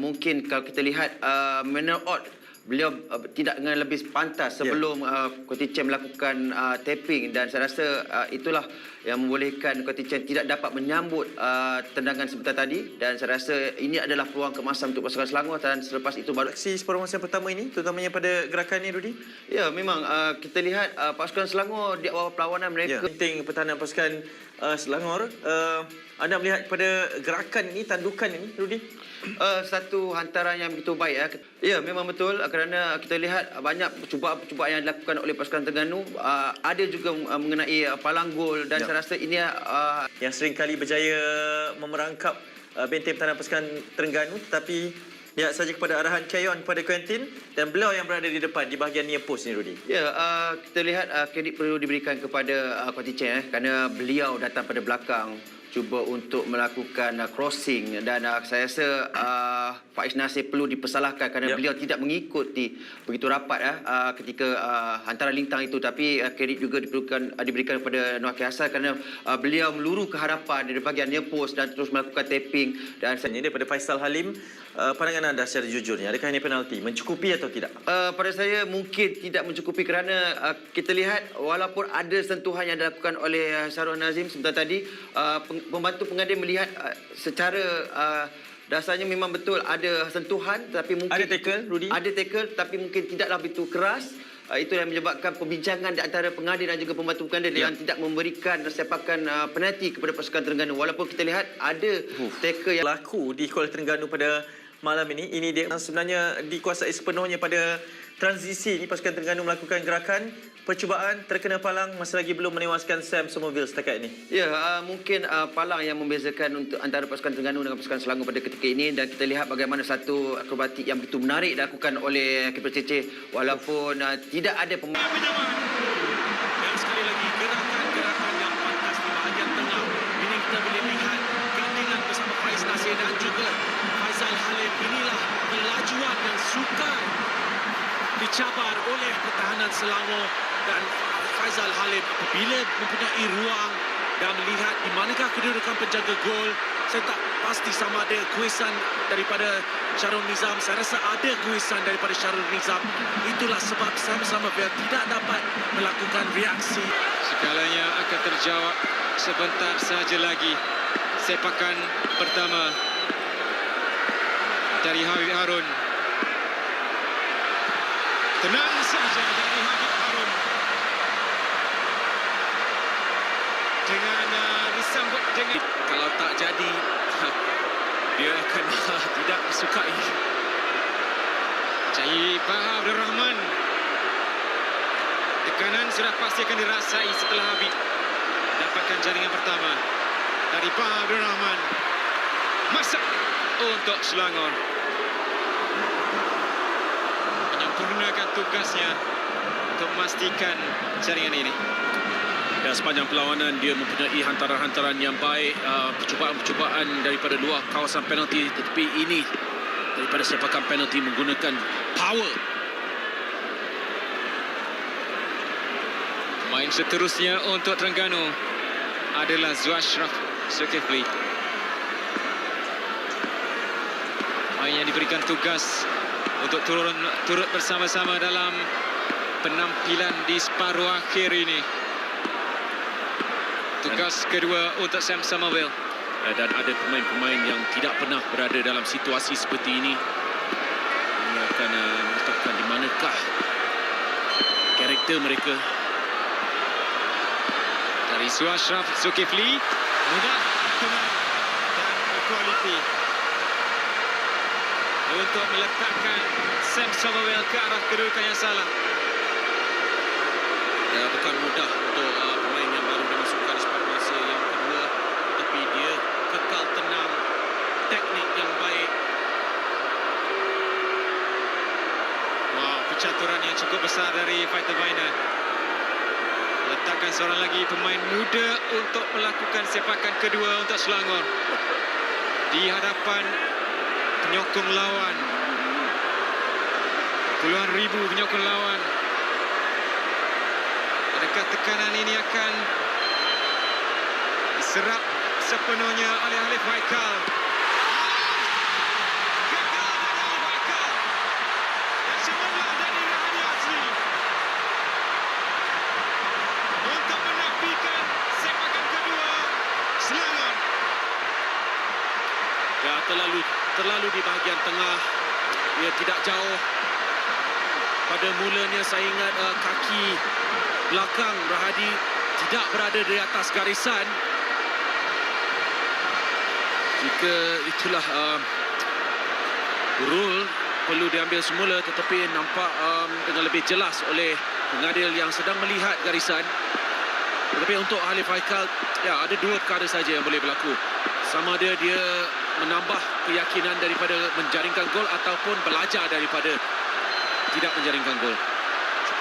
mungkin kalau kita lihat Manuel Ott, beliau tidak dengan lebih pantas sebelum Koti Chen melakukan tapping, dan saya rasa itulah yang membolehkan Koti Chen tidak dapat menyambut tendangan sebentar tadi, dan saya rasa ini adalah peluang kemasan untuk pasukan Selangor, dan selepas itu baru aksi separuh masa pertama ini, terutamanya pada gerakan ini, Rudy. Ya, memang kita lihat pasukan Selangor di awal perlawanan mereka Penting pertahanan pasukan Selangor. Anda melihat pada gerakan ini, tandukan ini, Rudy? satu hantaran yang begitu baik. Ya, memang betul, kerana kita lihat banyak percubaan-percubaan yang dilakukan oleh pasukan Terengganu. Ada juga mengenai palang gol, dan saya rasa ini yang sering kali berjaya memerangkap benteng pertahanan pasukan Terengganu, tetapi lihat saja kepada arahan Keyon kepada Quentin, dan beliau yang berada di depan di bahagian near post ni, Rudy. Ya, kita lihat kredit perlu diberikan kepada Koti Chen kerana beliau datang pada belakang cuba untuk melakukan crossing, dan saya rasa Faiz Nasir perlu dipersalahkan kerana beliau tidak mengikuti begitu rapat ketika hantaran lintang itu, tapi kredit juga diberikan kepada Noah Hasan kerana beliau meluru ke hadapan dari bahagian near post dan terus melakukan tapping. Dan Ini daripada Faisal Halim, pandangan anda secara jujurnya, adakah ini penalti mencukupi atau tidak? Pada saya mungkin tidak mencukupi kerana kita lihat walaupun ada sentuhan yang dilakukan oleh Syarul Nazim sebentar tadi, pembantu pengadil melihat secara dasarnya memang betul ada sentuhan, tapi mungkin ada tackle, Rudy? Ada tackle, tapi mungkin tidaklah begitu keras. Itu yang menyebabkan perbincangan di antara pengadil dan juga pembantu pengadil yang tidak memberikan sepakan penalti kepada pasukan Terengganu. Walaupun kita lihat ada tackle yang berlaku di Kuala Terengganu pada malam ini dia sebenarnya dikuasai sepenuhnya pada transisi ini. Pasukan Terengganu melakukan gerakan percubaan, terkena palang, masih lagi belum menewaskan Sam Somerville setakat ini. Ya, mungkin palang yang membezakan untuk antara pasukan Terengganu dengan pasukan Selangor pada ketika ini, dan kita lihat bagaimana satu akrobatik yang begitu menarik dilakukan oleh keeper Cece, walaupun tidak ada pemain. Dan sekali lagi gerakan-gerakan yang pantas di bahagian tengah. Ini kita boleh lihat gandingan bersama Faiz Nasir dan juga Faisal Halim. Inilah kelajuan yang sukar dicabar oleh pertahanan Selangor, dan Faisal Halim apabila mempunyai ruang dan melihat di manakah kedudukan penjaga gol. Saya tak pasti sama ada kuisan daripada Syarul Nizam. Saya rasa ada kuisan daripada Syarul Nizam. Itulah sebab sama-sama dia tidak dapat melakukan reaksi. Segalanya akan terjawab sebentar saja lagi. Sepakan pertama dari Habib Harun. Tenang saja dari Habib Harun. Dengan disambut dengan, kalau tak jadi dia akan tidak disukai. Cahyi Baha Abdul Rahman. Tekanan sudah pasti akan dirasai setelah Habib dapatkan jaringan pertama dari Baha Abdul Rahman. Masak untuk Selangor menyempurnakan tugasnya untuk memastikan jaringan ini. Dan sepanjang perlawanan dia mempunyai hantaran-hantaran yang baik, percubaan-percubaan daripada luar kawasan penalti, tetapi ini daripada sepakan penalti menggunakan power. Main seterusnya untuk Terengganu adalah Zuashraf Zulkifli. Main yang diberikan tugas untuk turut bersama-sama dalam penampilan di separuh akhir ini. Tugas kedua untuk Sam Somerville. Dan ada pemain-pemain yang tidak pernah berada dalam situasi seperti ini. Ini akan menetapkan di manakah karakter mereka. Dari Zuashraf Zulkifli, mudah dan berkualiti untuk meletakkan Sam Somerville ke arah kedudukan yang salah. Ya, bukan mudah untuk pemain yang baru dimasukkan di separuh masa yang kedua, tapi dia kekal tenang, teknik yang baik. Wow, percaturan yang cukup besar dari Fighter Viner. Letakkan seorang lagi pemain muda untuk melakukan sepakan kedua untuk Selangor di hadapan penyokong lawan. Puluhan ribu penyokong lawan. Adakah tekanan ini akan diserap sepenuhnya oleh Alif Haikal? terlalu di bahagian tengah. Ia tidak jauh. Pada mulanya saya ingat kaki belakang Rahadi tidak berada di atas garisan. Jika itulah rule perlu diambil semula, tetapi nampak dengan lebih jelas oleh pengadil yang sedang melihat garisan. Tetapi untuk Halif Haikal, ya, ada dua perkara saja yang boleh berlaku. Sama ada dia menambah keyakinan daripada menjaringkan gol ataupun belajar daripada tidak menjaringkan gol.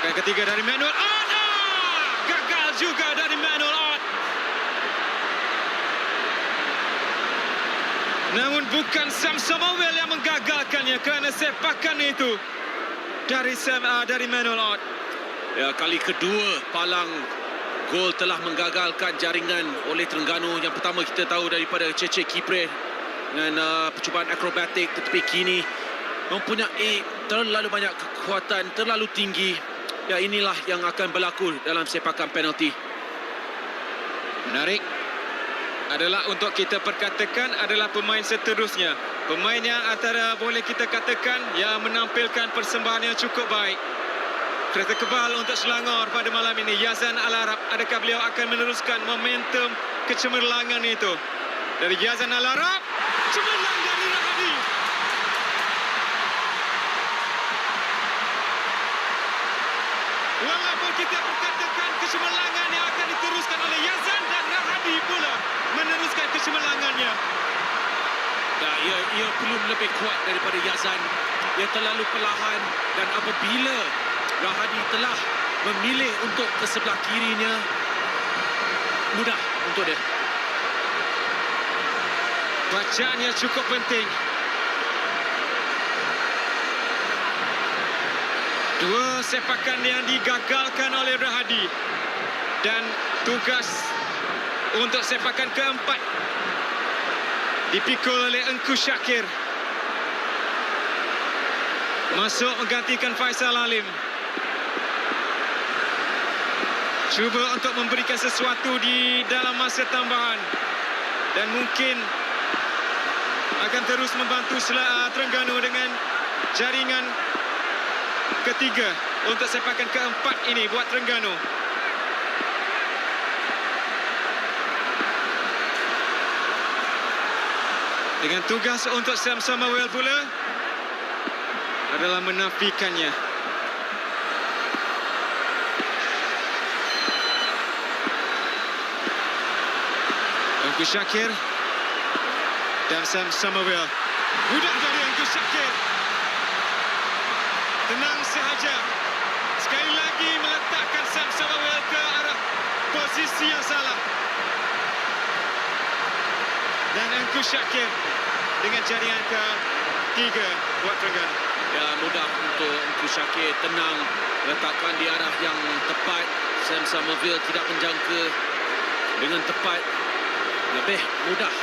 Yang ketiga dari Manuel Art. Gagal juga dari Manuel Art. Namun bukan Sam Summerville yang menggagalkannya kerana sepakan itu dari Manuel Art. Ya, kali kedua palang gol telah menggagalkan jaringan oleh Terengganu. Yang pertama kita tahu daripada Cece Kipre dengan percubaan akrobatik, tetapi kini mempunyai terlalu banyak kekuatan, terlalu tinggi. Ya, inilah yang akan berlaku dalam sepakan penalti. Menarik adalah untuk kita perkatakan adalah pemain seterusnya. Pemain yang antara boleh kita katakan yang menampilkan persembahan yang cukup baik. Kereta kebal untuk Selangor pada malam ini. Yazan Al-Arab, adakah beliau akan meneruskan momentum kecemerlangan itu? Dari Yazan Al-Arab, cemerlang dari Rahadi. Walaupun kita perkatakan kecemerlangan yang akan diteruskan oleh Yazan, dan Rahadi pula meneruskan kecemerlangannya. Ya, ia perlu lebih kuat daripada Yazan. Ia terlalu perlahan, dan apabila Rahadi telah memilih untuk ke sebelah kirinya, mudah untuk dia. Bacaannya cukup penting. Dua sepakan yang digagalkan oleh Rahadi. Dan tugas untuk sepakan keempat dipikul oleh Engku Syakir. Masuk menggantikan Faisal Alim. Cuba untuk memberikan sesuatu di dalam masa tambahan. Dan mungkin akan terus membantu Terengganu dengan jaringan ketiga untuk sepakan keempat ini buat Terengganu. Dengan tugas untuk Sam Summerville pula adalah menafikannya. Engku Syakir dan Sam Summerville. Mudah dari Engku Syakir. Tenang sahaja. Sekali lagi meletakkan Sam Summerville ke arah posisi yang salah. Dan Engku Syakir dengan jaringan ke-3 buat Terengganu. Ya, mudah untuk Engku Syakir, tenang, letakkan di arah yang tepat. Sam Summerville tidak menjangka dengan tepat. Lebih mudah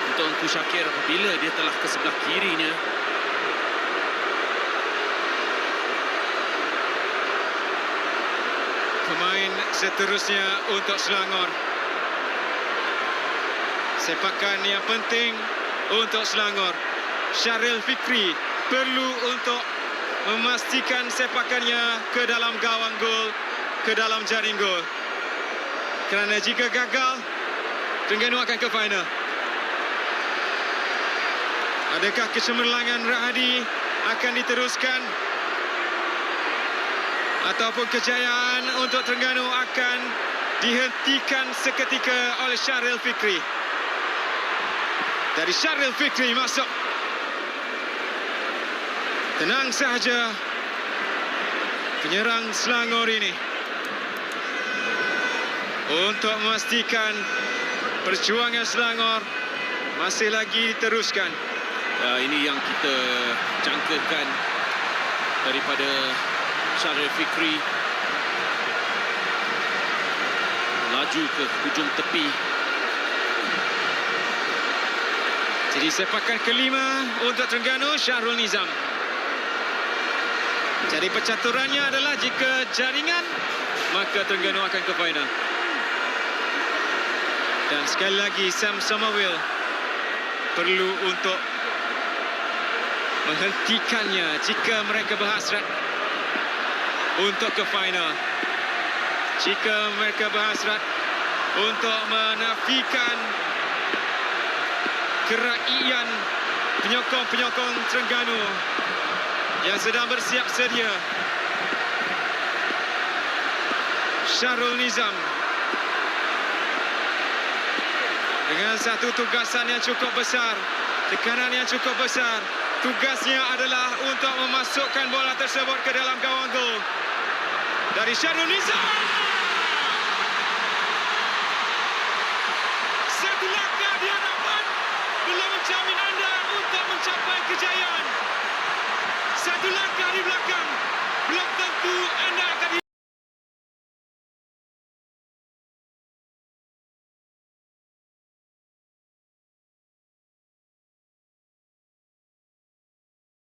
untuk Engku Syakir apabila dia telah ke sebelah kirinya. Pemain seterusnya untuk Selangor. Sepakan yang penting untuk Selangor. Syaril Fikri perlu untuk memastikan sepakannya ke dalam gawang gol, ke dalam jaring gol. Kerana jika gagal, Terengganu akan ke final. Adakah kecemerlangan Rahadi akan diteruskan? Ataupun kejayaan untuk Terengganu akan dihentikan seketika oleh Syaril Fikri? Dari Syaril Fikri masuk. Tenang sahaja penyerang Selangor ini untuk memastikan perjuangan Selangor masih lagi diteruskan. Ya, ini yang kita jangkakan daripada Syaril Fikri. Laju ke hujung tepi. Jadi sepakan kelima untuk Terengganu, Syahrul Nizam. Jadi percaturannya adalah jika jaringan, maka Terengganu akan ke final. Dan sekali lagi Sam Summerville perlu untuk menghentikannya jika mereka berhasrat untuk ke final. Jika mereka berhasrat untuk menafikan keraian penyokong-penyokong Terengganu yang sedang bersiap sedia. Syarul Nizam dengan satu tugasan yang cukup besar, tekanan yang cukup besar. Tugasnya adalah untuk memasukkan bola tersebut ke dalam gawang gol dari Syarul Nizam. Satu langkah di hadapan belum menjamin anda untuk mencapai kejayaan. Satu langkah di belakang